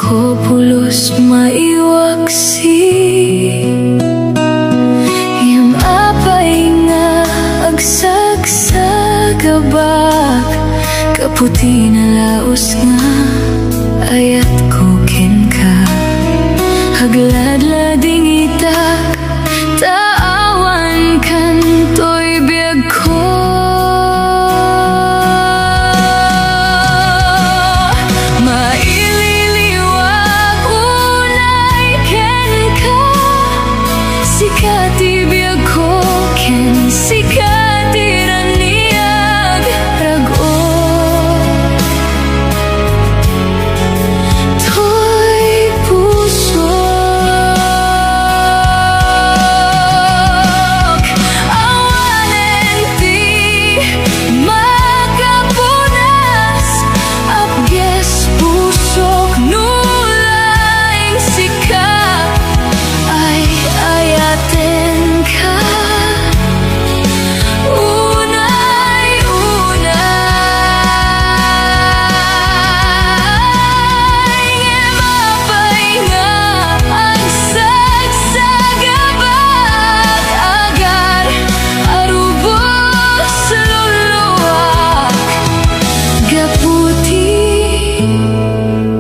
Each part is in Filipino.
ko pulos maiwaksi. Yung apay nga agsagsagabak, kaputi na laos nga ayat ko ken ka. Hagladlading itak, taawan kantoy biyag ko. Maililiwag unay ken ka, sikati biyag ko ken sikati raniyag rago. Toy puso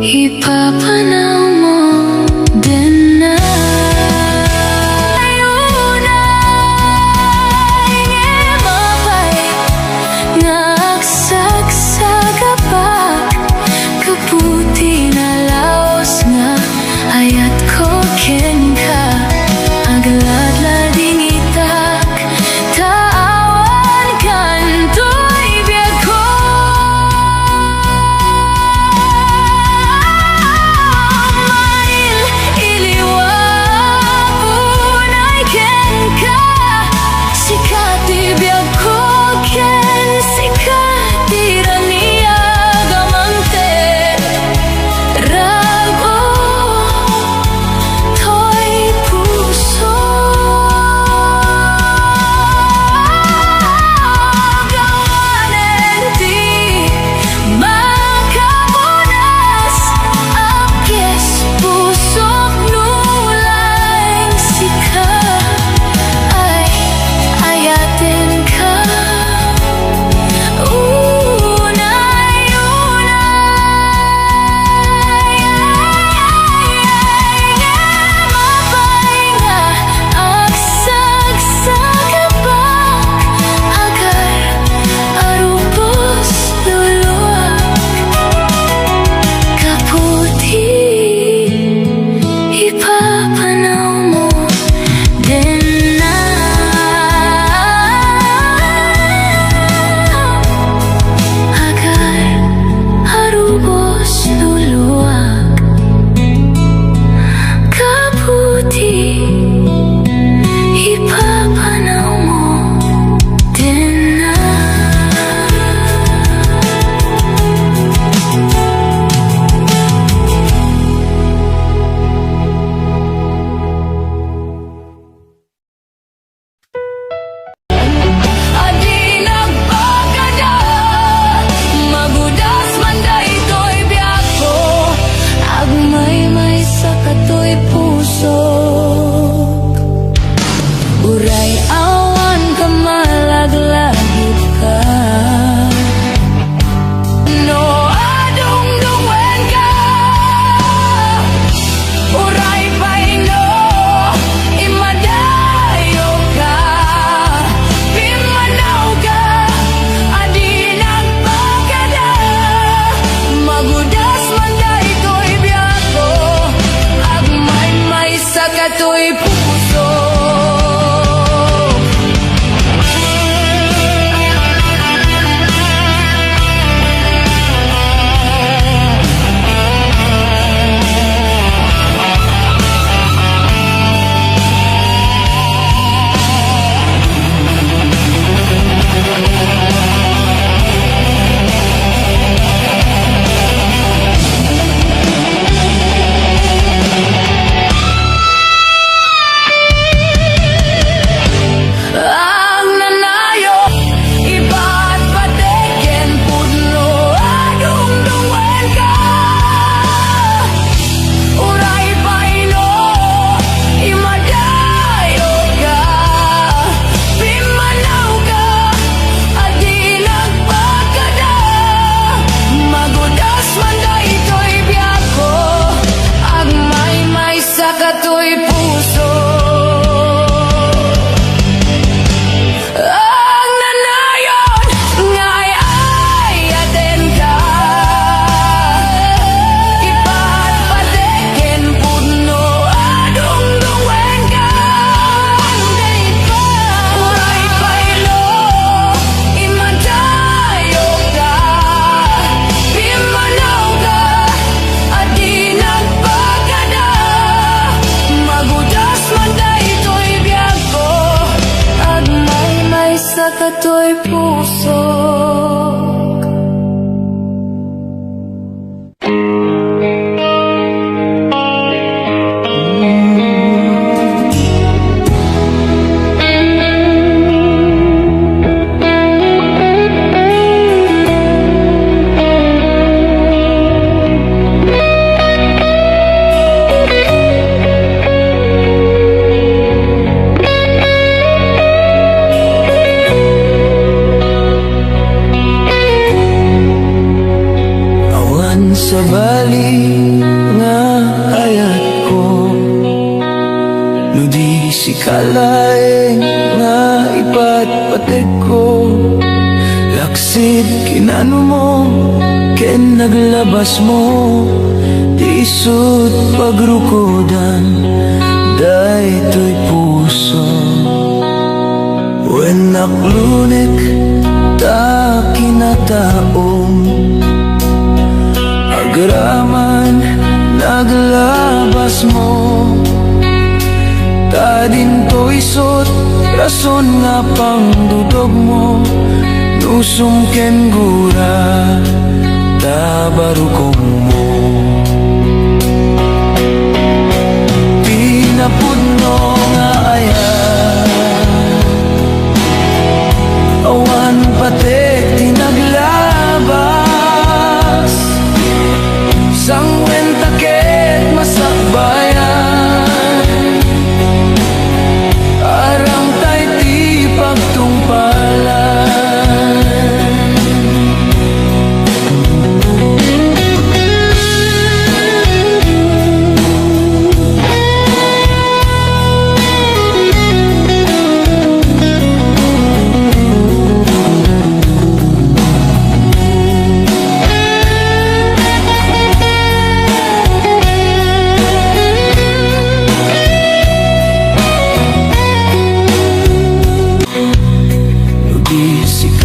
ipapanaw mo din na. Ayunay mapay nga agsagsagapak, kaputi na laos nga ayat ko ken ka. Agladlading itak, taawan kantoy biyag ko. sa bali nga ayat ko, no di si kalaeng nga ipatpatek ko. Laksid kinano mo, ken naglabas mo, di isut pagrukodan, daytoy puso. When naklunek ta kinataong, agraman naglabas mo, ta din to isot rason nga pang dudog mo, nusum ken gura ta barukong mo. Pinapudno nga ayan, awan patek tinaglabas, sangwen taket masakbayan, arang tay ti pagtungpalan.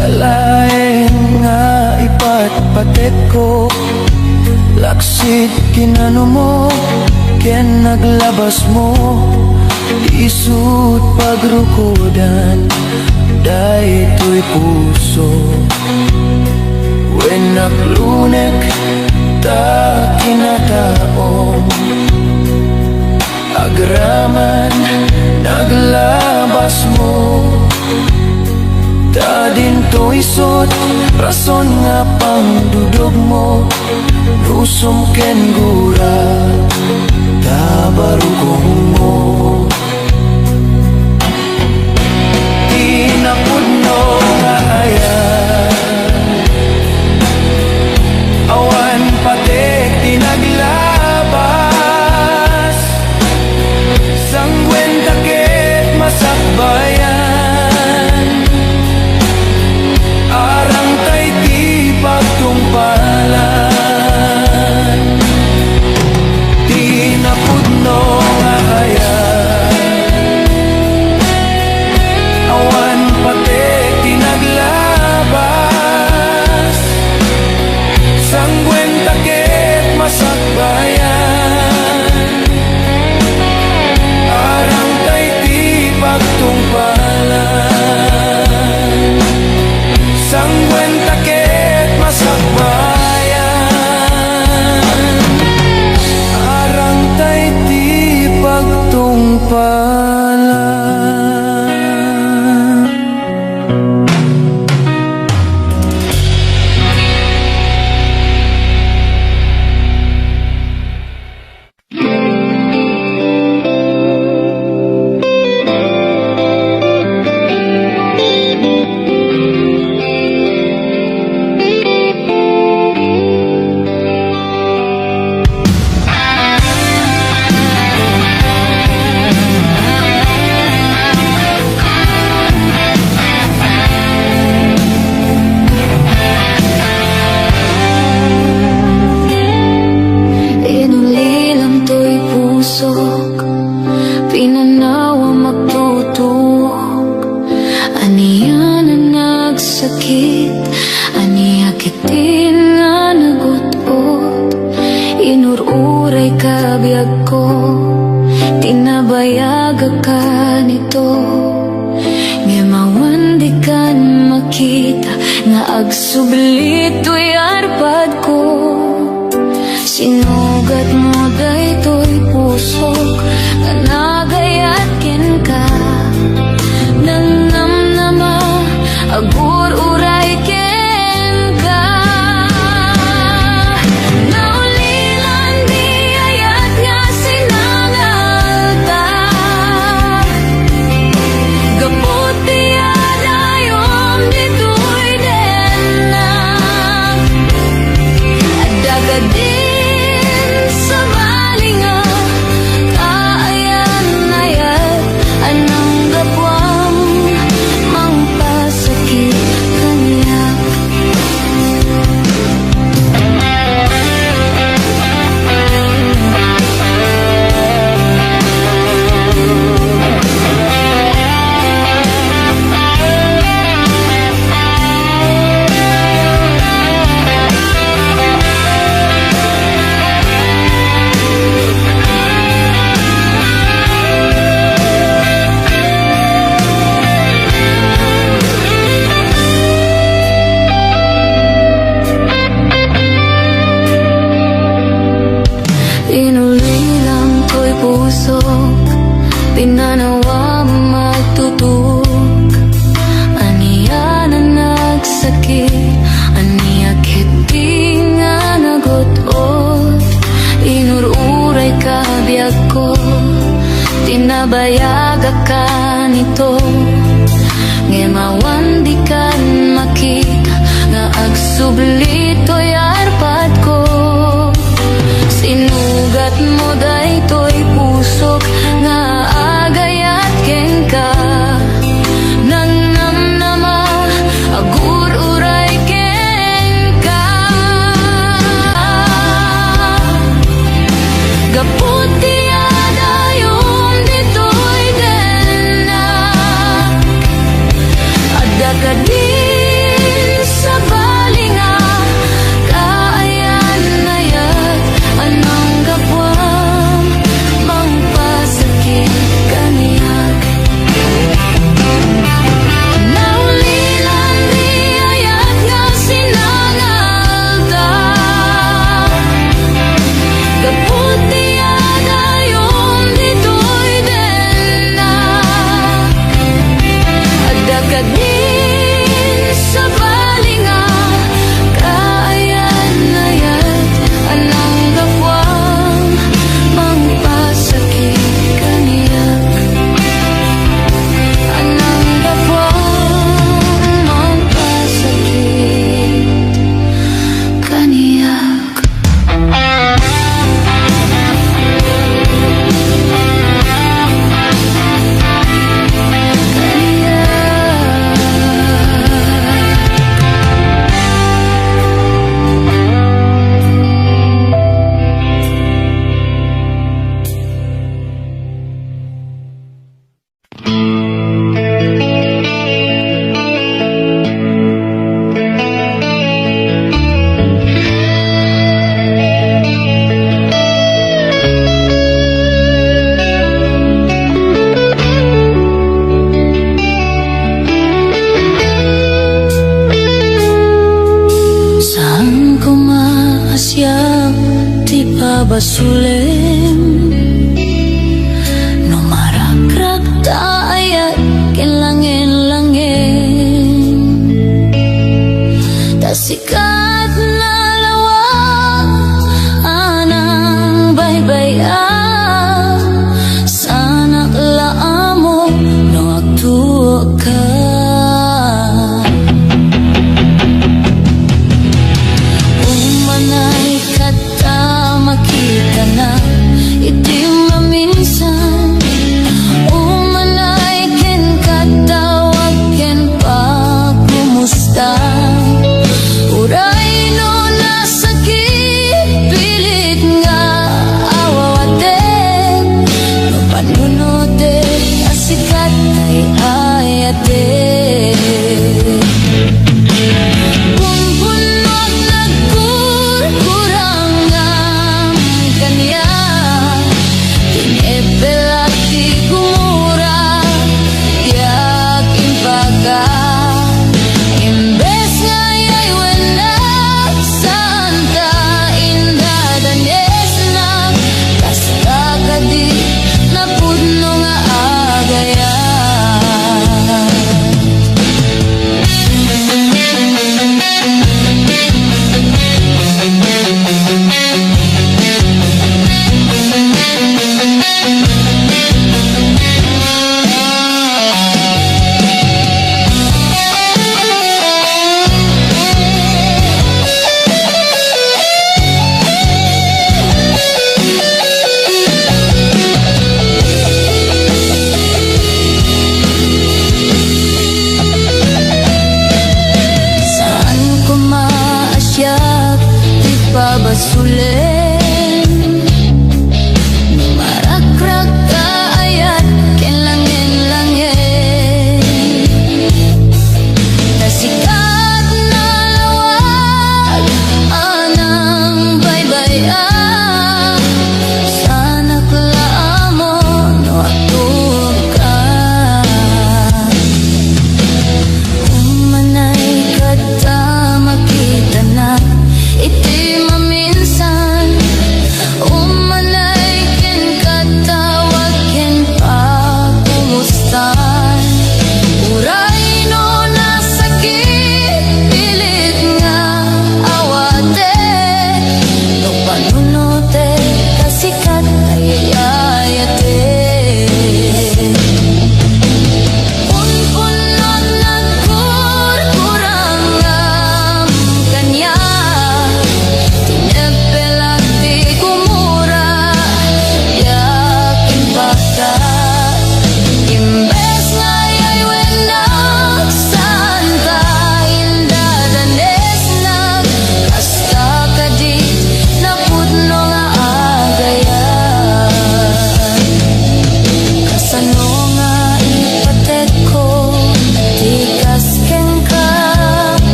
Kalaeng nga ipatpatek ko, laksit kinano mo, ken naglabas mo, isut pagrukodan, daytoy puso. When naklunek ta kinataong, agraman naglabas mo, ta din to isot rason nga pang dudog mo, nusum ken gura ta barukong mo. Tinapudno nga ayan, awan patek tinaglabas, sangwen taket masakbayan, arang tay ti pagtungpalan. Tinapudno nga ayan, awan patek tinaglabas, sangwen taket masakbayan, arang tay ti pagtungpalan, sangwen taket masakbayan, arang tay ti pagtungpalan. Pinanawa magtutuog, aniya na nagsakit, aniya kitin nga nagot-ot, inururay kabiyag ko, tinabayaga ka nito, ngemawan di kan makita, nga agsublit to'y arpad ko, sinugat mo daytoy pusok, nga nagayat ken ka, nanamnama agur uray ken ka, naulilan di ayat nga sinangalta, gapot di adayom dito'y denna, adagad di nabayaga ka nito. Ngemawan di kan makita nga agsubli to'y arpad ko. Sinugat mo daytoy pusok nga agayat ken ka. Nang namnama agur uray ken ka. Gaputi adayom ditoy dena. Ada ka din sa balinga. Kaayan na yat anong gapwam mangpasakit kaniyak. Naulilan di ayat nga sinangalta. Gaputi adayom ditoy dena. Ada ka din sa balinga. Kaayan na yat anang gapwam mangpasakit kaniyak. Anang gapwam mangpasakit kaniyak. Saan ko maasyang di pa basulem. Numarakrak taayat kinlangin-langin. Tasikat na lawang anang baybaya. Sanak laamo no agtuo ka. Umanay kata makita na iti maminsan. Umanay ken katawag ken pa kumusta. Uray no nasakit pilit nga awawaten. No panunote asikat ay ayate. Kumpunot nagkurkurangam kanya. Tinepelak di gumura. Tiyak impaga. Imbes ngayay wenak santa indah dan esnak. Kasta kadi napudno nga agaya. Saan ko maasyak di pa basulen. Numarakrak kaayat kinlangin-langin. Tasikat na lawag anang baybaya. Sanak laamo no atuog ka. Umanay kata makita na iti maminsan.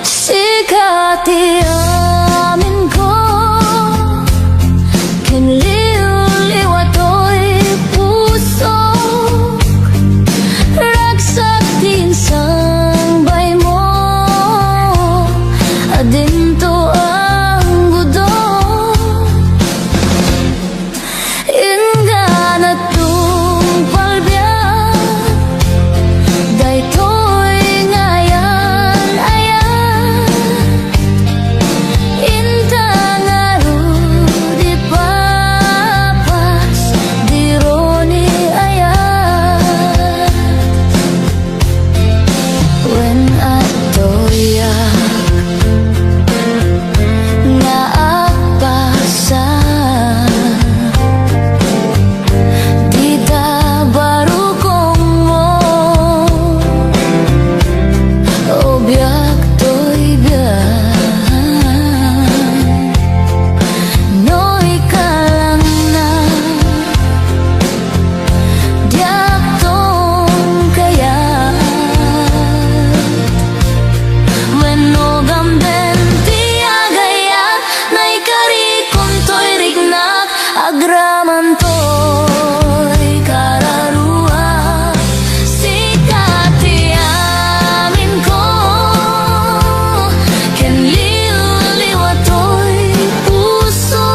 Sikati amin ko Kinliw-liwatoy puso Ragsak din sangbay mo Adinto ang gudo Inggan at tumpalbiyan Daytoy ngayan ayan Intang di papas dironi ayan When atoyak nga apasan Di barukong mo Obiak to'y biyan No'y kalang na Diak tong kaya Wenogam den tiagayat Na'y karikon to'y rignak Agraman to'y kararua Sikati amin ko Kinliw-liwatoy puso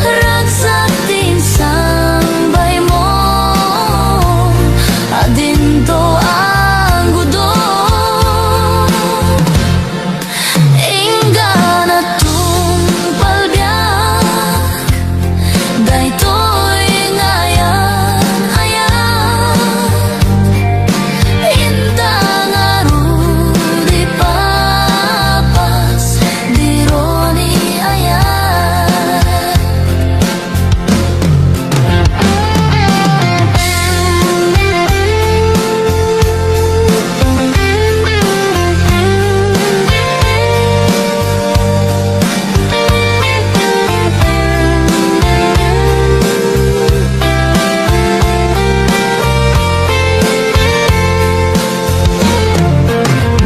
Ragsak din sangbay mo Adinto ang gudo Inggan at tumpalbiyak Daytoy ngayan ayan Intang di papas dironi ayan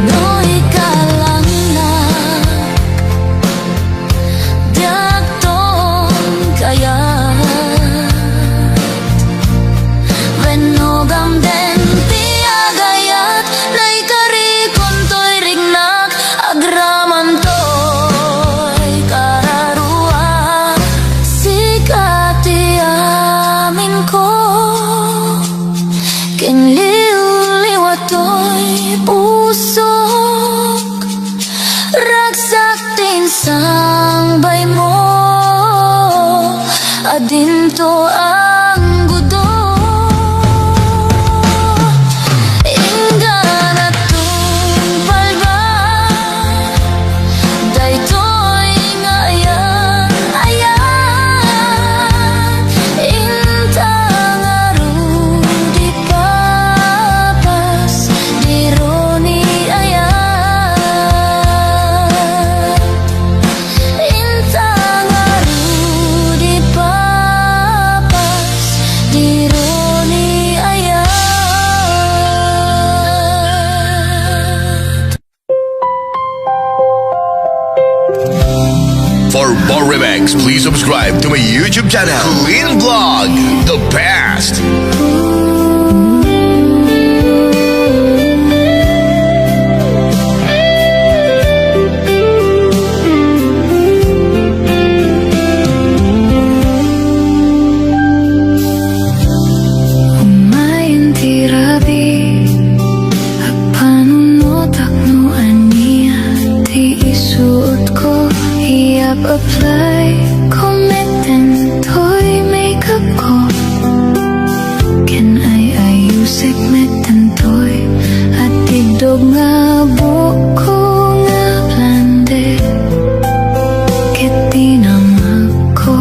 No'y kalang na Diak tong kaya Wenogam den tiagayat Na'y karikon to'y rignak Agraman to'y kararua Sikati amin ko Kinliw-liwatoy pusok Ragsak din sangbay mo Adinto ang gudo Inggan at tumpalban Daytoy ngayan ayan Intang di papas dironi ayan Intang di papas dironi ayan For more remix, please subscribe to my YouTube channel, Clean Vlog, the best. Umayin tirabi At panunotak no aniya Ti isuot ko Hiyap apply Kometen to'y makeup ko Ken ay ayusik meten to'y At tidog nga buko nga blande Ket tinamag ko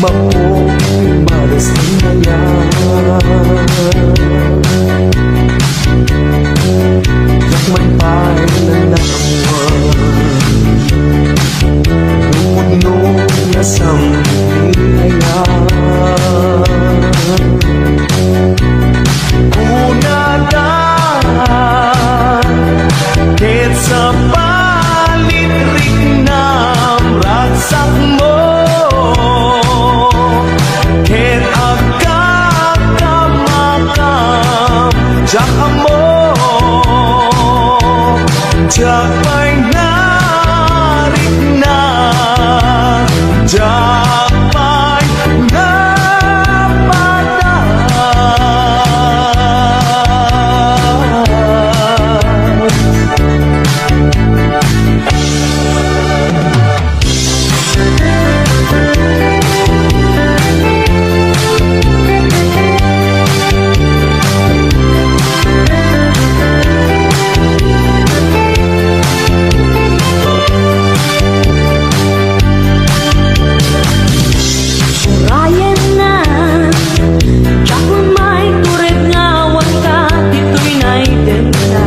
Mako malas naya Yakman pa'y nalawan Lumudno na sambilaya Unadan Ket sa palitrik na ragsak mo Ket agkakamakam Jak mo Jak pa'y narik na Jak pa'y napatas Ryan na Jackal may tured nga waka dito'y naiden na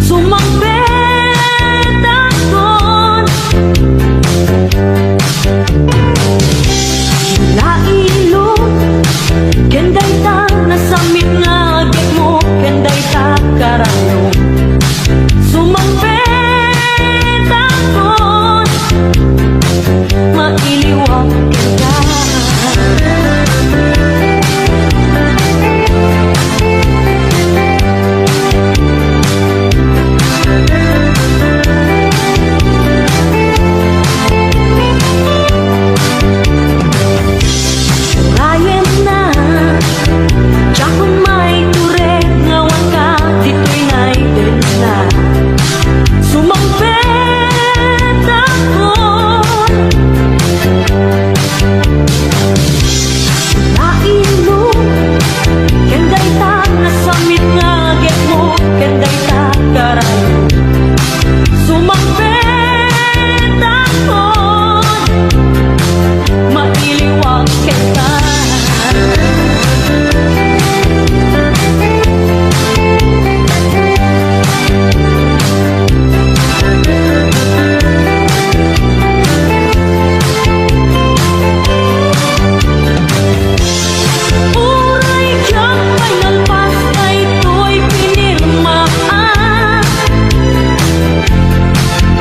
Sumampet akon Lailo Kenday ta nasamit nga agit mo Kenday ta karayo Sumampet akon Mailiwag ka Ryan na Jakon may tured nga waka dito'y naiden na Sumampet akon Lailo Kenday ta nasamit nga get mo Kenday ta karayo Sumampet akon Mailiwag kita Uray dyan may nalpas ay to'y pinirmaan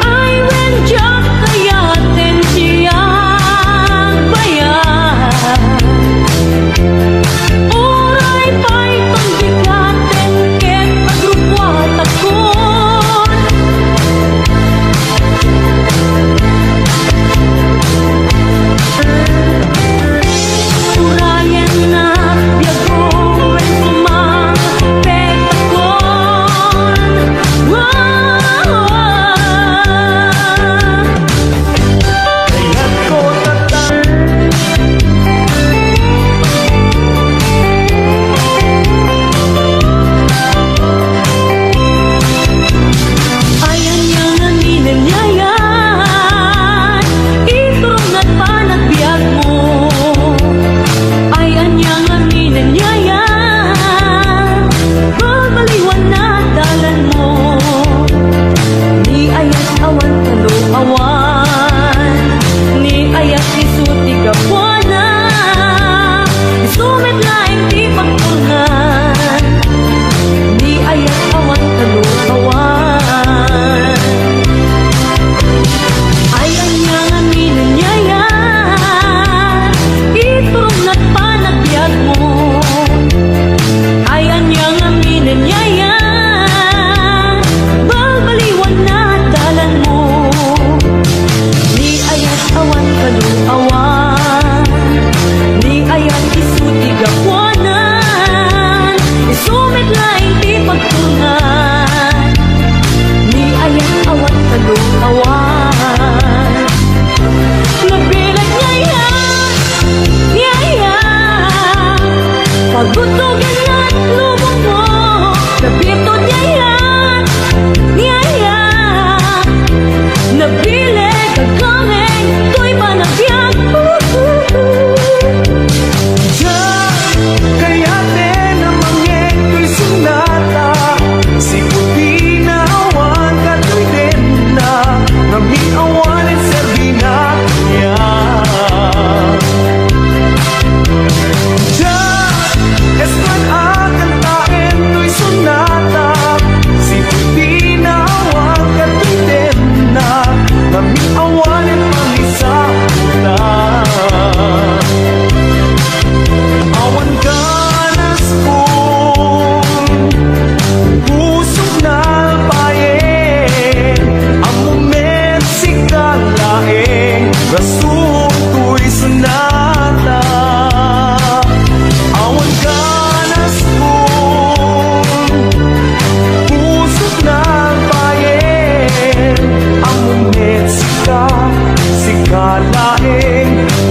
Ay when dyan kayatin siyang bayan Uray pa'y pagbigatin ket pagrupwat akon Urayan na biyago when sumampet akon Kaya't ko tatang Ayan niya nga ninanyayan Iturong at panagbiag mo Ayan niya nga ninanyayan Babaliwan na dalan mo Ni ayat awan kaluawan Ni ayat isuti kapwana Isumit laing di pagtungan Ni ayat awan kaluawan Ayan niya nga ninanyayan Iturong at panagbiag mo Ayan niya nga ninanyayan Babaliwan na dalan mo Ni ayat awan kaluawan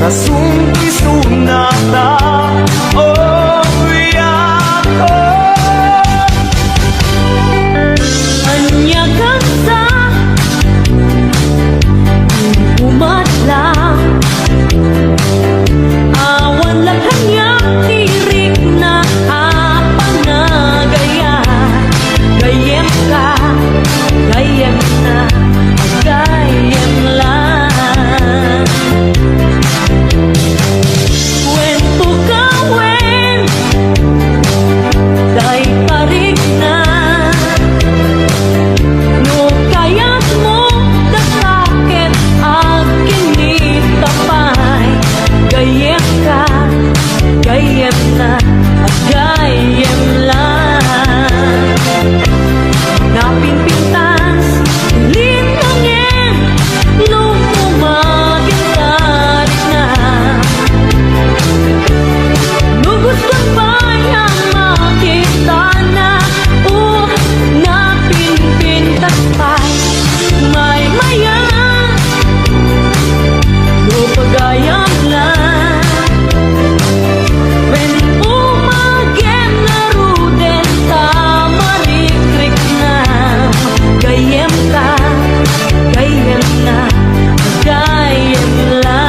Nasunto'y sunata Oh, yeah, oh. Anya kang sa umatlang awan lang kanya tirik na panagaya gayem ka gayem na gayem lang when to gawin day tarik na no kayat mo dasakit ang kinitapay gayem ka gayem na at gayem lang napinpintas linangin nung umagitarik na lugos ka pa yung makita na napinpintas pa'y may maya no pagayam lang when umagem na ruden tamarikrik na gayem ka gayem na gayem lang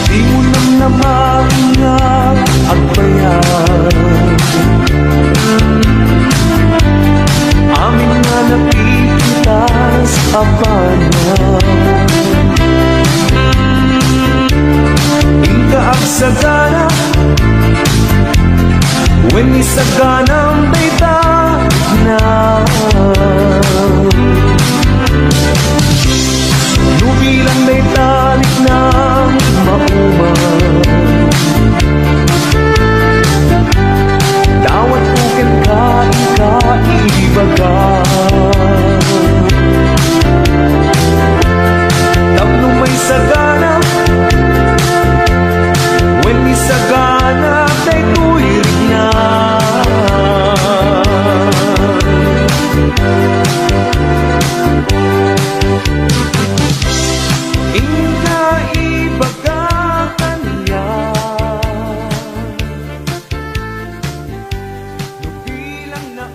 Di mo nang namaingat at bayan Amin nga napipitas apanya Inka aksagana When isaganang beta na Nubilang may tarik ng mauma Dawat bukan ka ikaibaga Tapno may sagana When may sagana Tay tuwirik na Ikaibaga kanya Nubilang na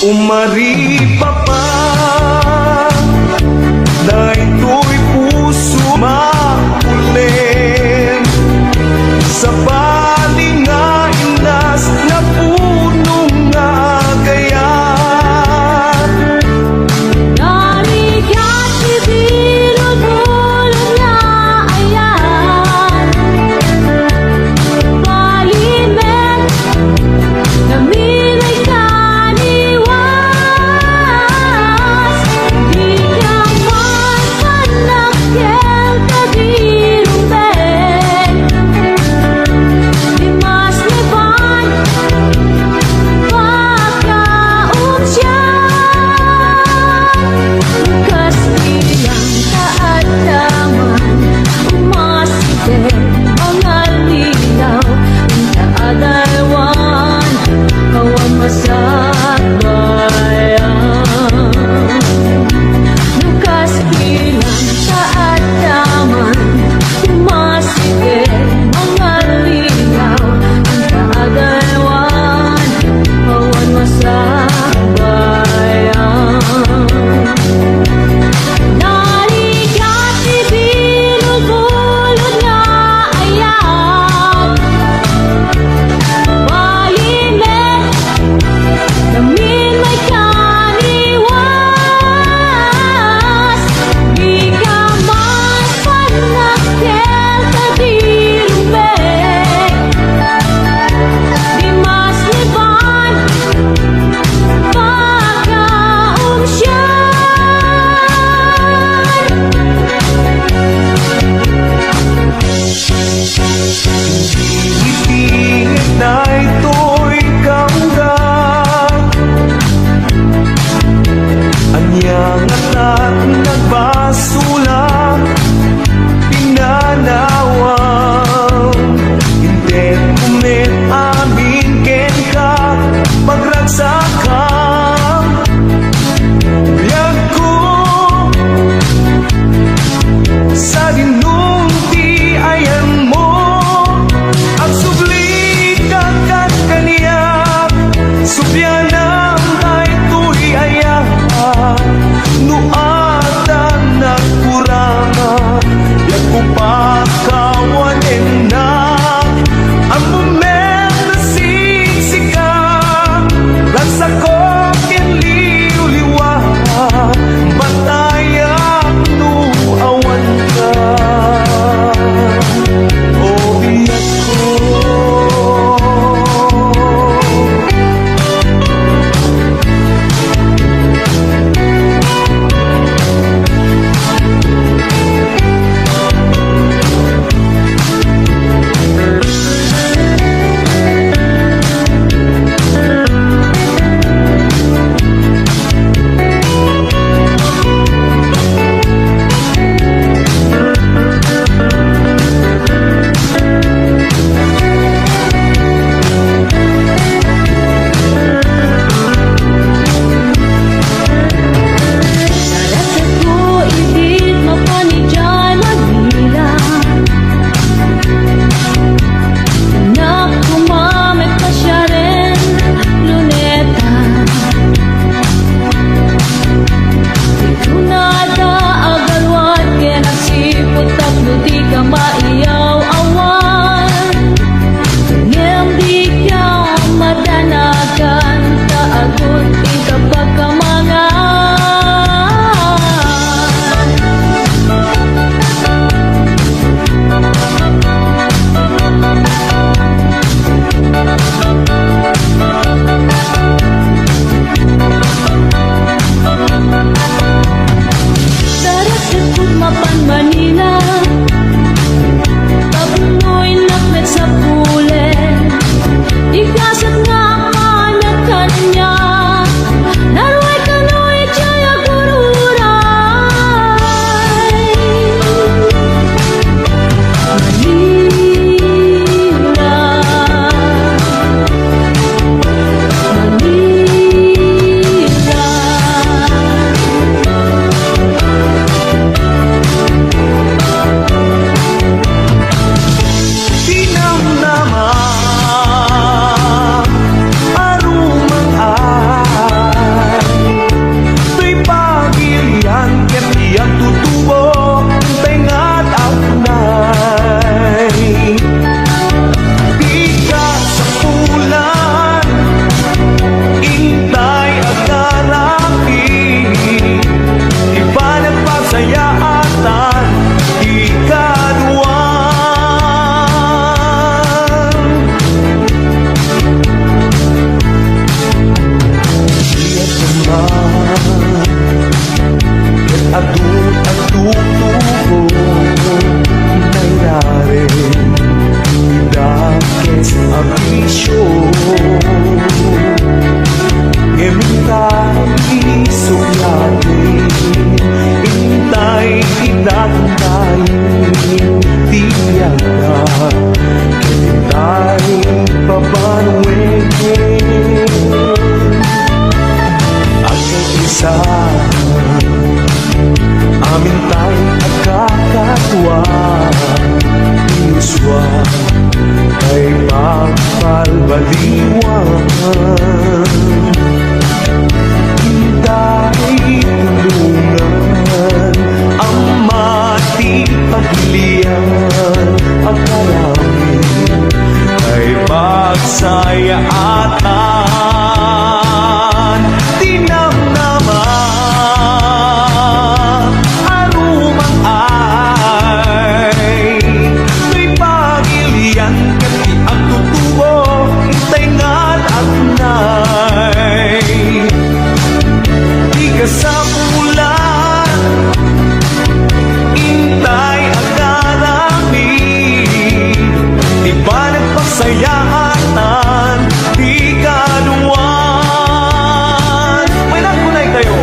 Umari pa Dahil to'y puso makulim Sa baling nga inas na punong nga agayat Narigat si bilog-bulog na ayan Palimet na minay kaniwan akin at kay isa amin tayo nagkakatwa Iswa ay pagpalbaliwan Hintay tulungan ang mating pagliyan Ang kalamin ay pagsayatan Tinamnaman arumang ay may pagilian Kasi ang tutubo hintay nga't agnay Di ka sa ulan Intay ang karamid Di ba nagpasayatan Di ka luwan May nagunay kayo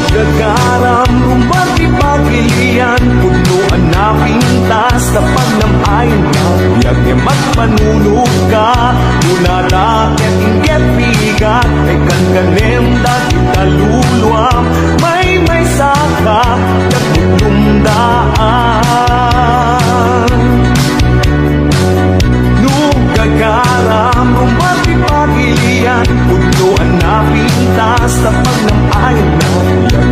Gagaram, rumati pagilian Punuan na pintas na pagnamayin ka Biyag niya magpanunod ka Muna lakit inget bigat Ay kankanem dati taluluam May saka Nagmutlumdaan Nung gagaram, rumati pagilian Punuan na pintas na pagnamayin ka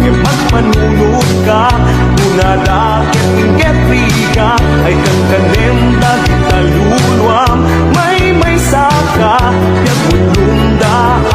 Magpanunod ka Muna lakit inget biga Ay kankanem dahil taluluam May saka Yang mulundaan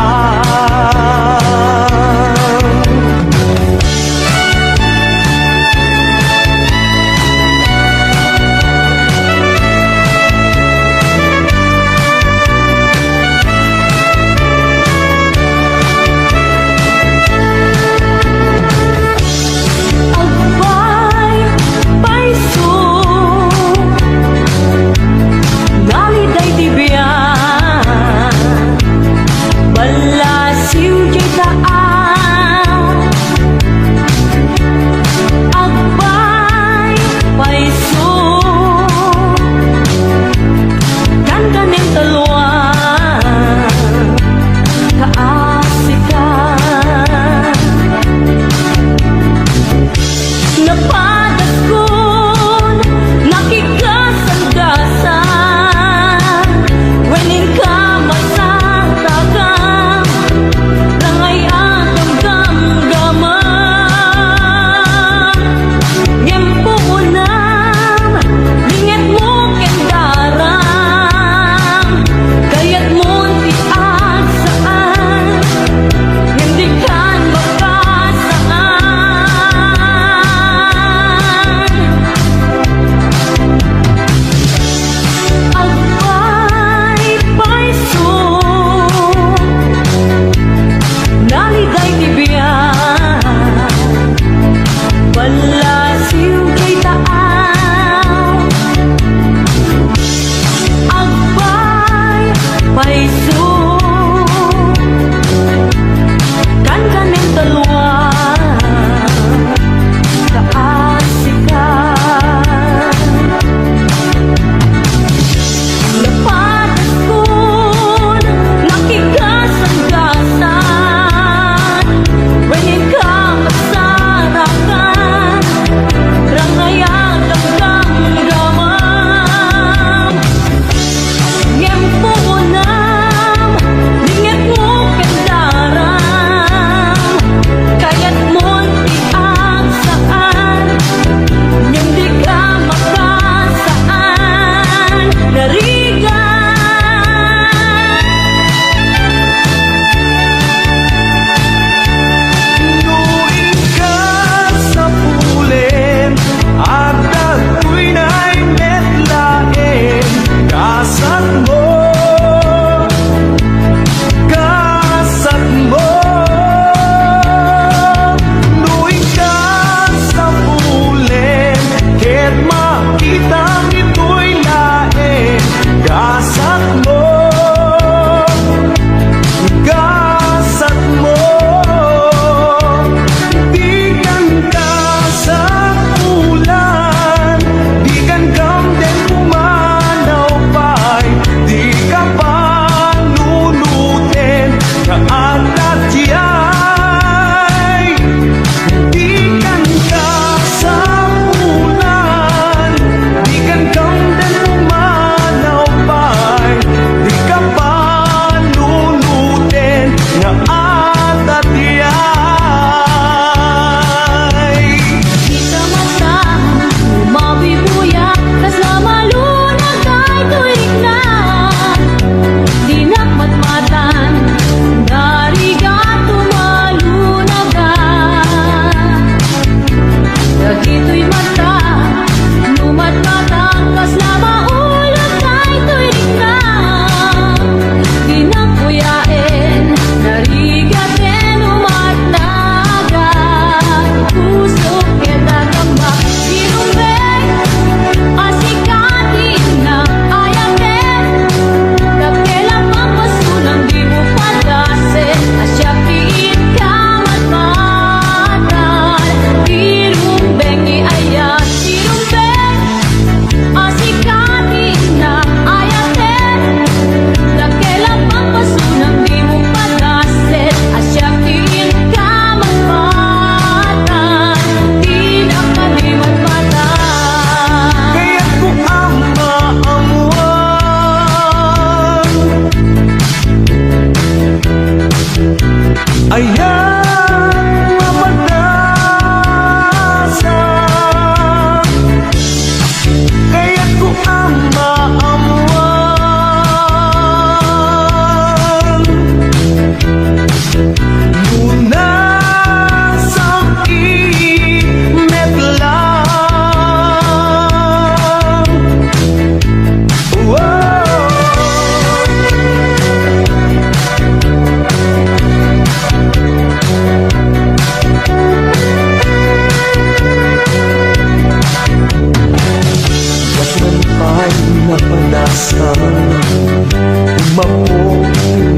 ako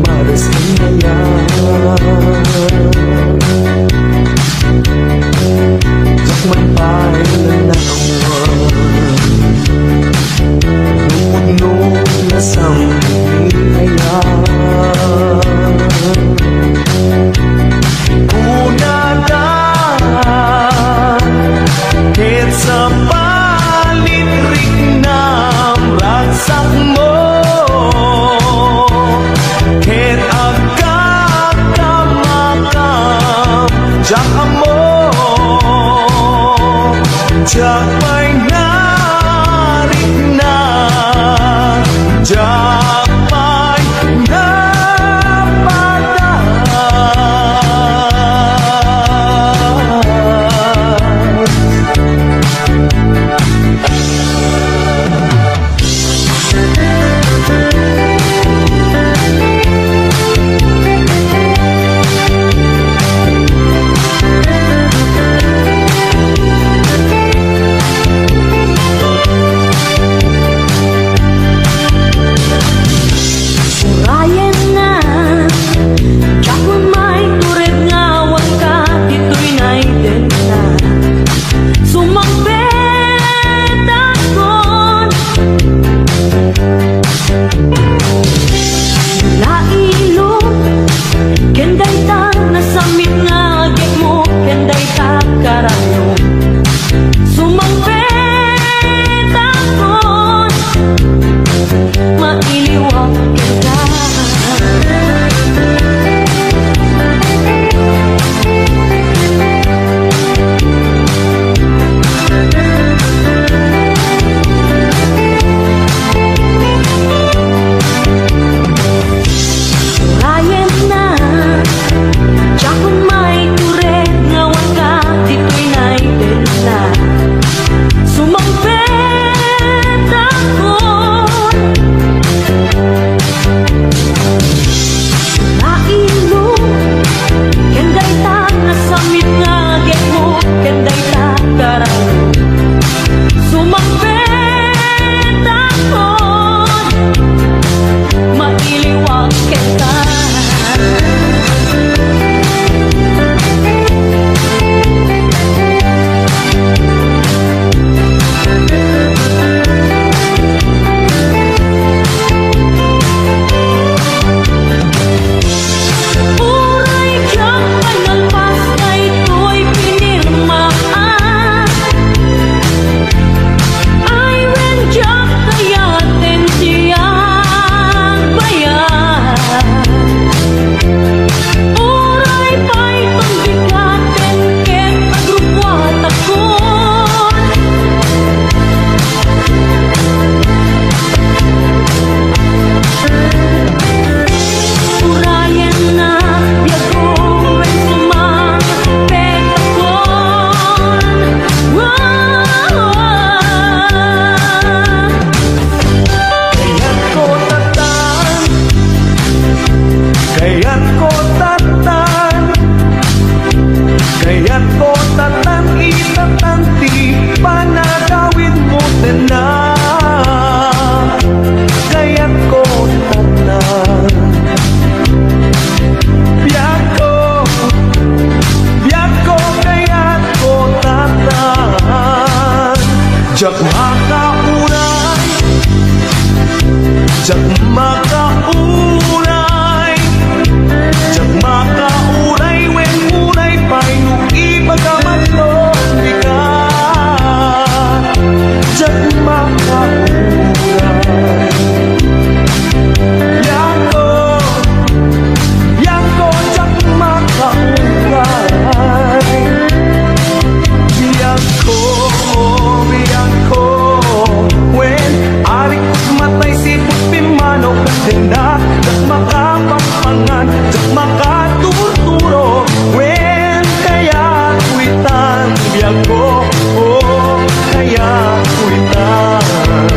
maras kaya Jakman pa'y nanawan Lumudno na samihaya Kahit sa palitrik ng ragsak mo Kahit agkakamakam Diyak mo Diyak may narik na Diyak may napadaan Urayan na Diyak may tured nga wangka Dito'y naiden na Sumampet akon Lailo Kenday ta nasamit nga agit mo Kenday ta karano Sumampet akon Mailiwag kita Urayan na Diyak may tured nga wangka Dito'y naiden na Sumampet akon Lailo Kenday ta nasamit nga agit mo Kenday ta karano Sumampet akon Mailiwag kita Uray diyak ay nalpas na ito'y pinirmaan Ay when diyak kayatin siyang bayan Uray pa'y pagbigatin ket agrupwat akon Urayan na biyago when sumampet akon Kaya't ko tatan Kaya't ko tatan Itatan ti panagawin mo tanan Kaya't ko tatan Biyak ko kaya't ko tatan Diyak makauray Diyak makauray Diyak makauray when uray pa'y nung ipagamatong bigat Diyak makauray Yako Diyak makauray Biyak ko when arik ko't matay sipot pimanok Tindak dak makapapangan dak makatuturo when kaya kuitan biyak ko kaya kuitan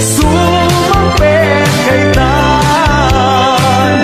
sumampet kaitan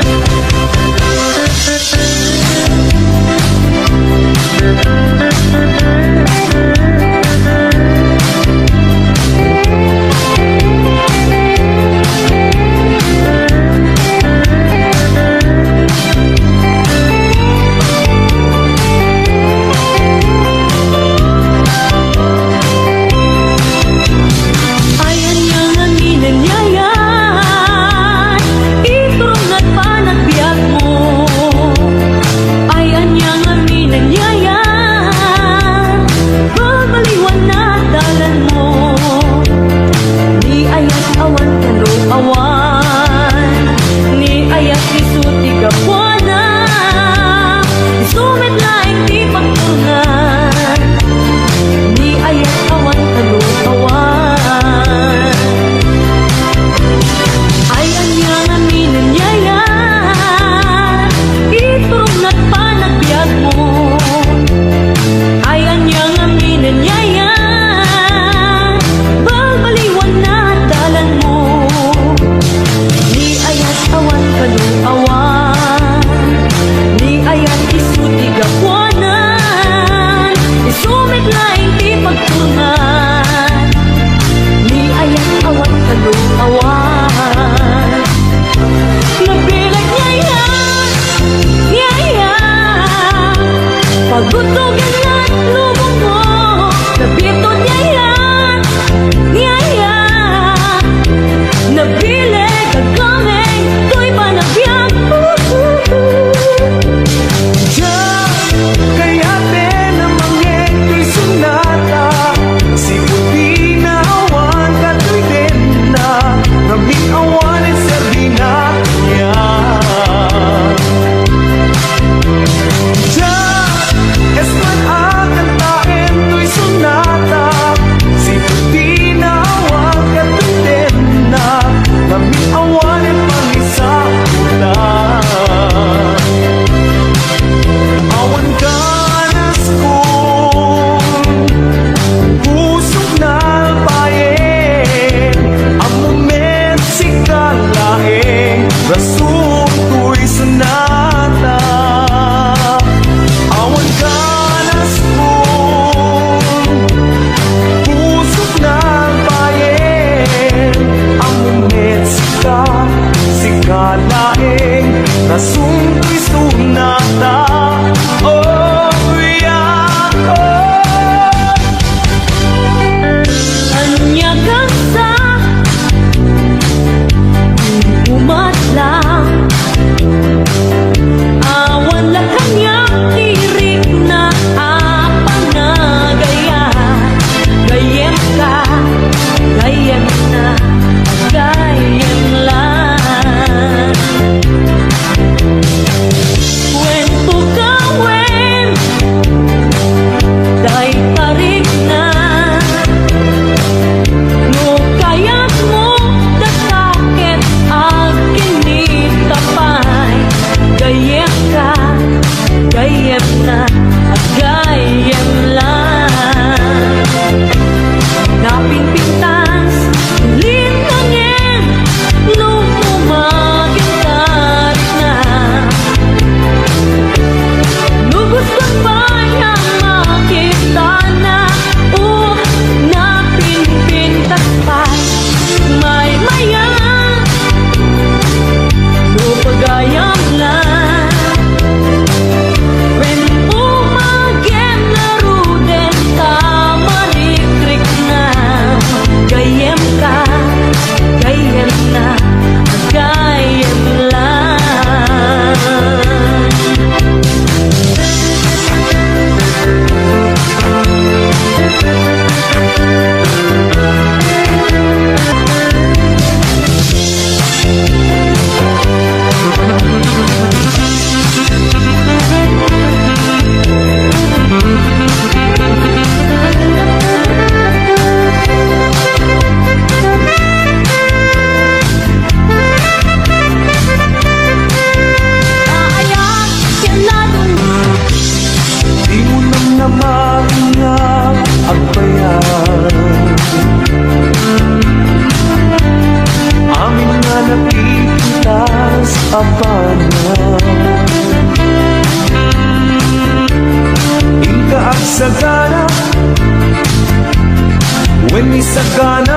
sa kana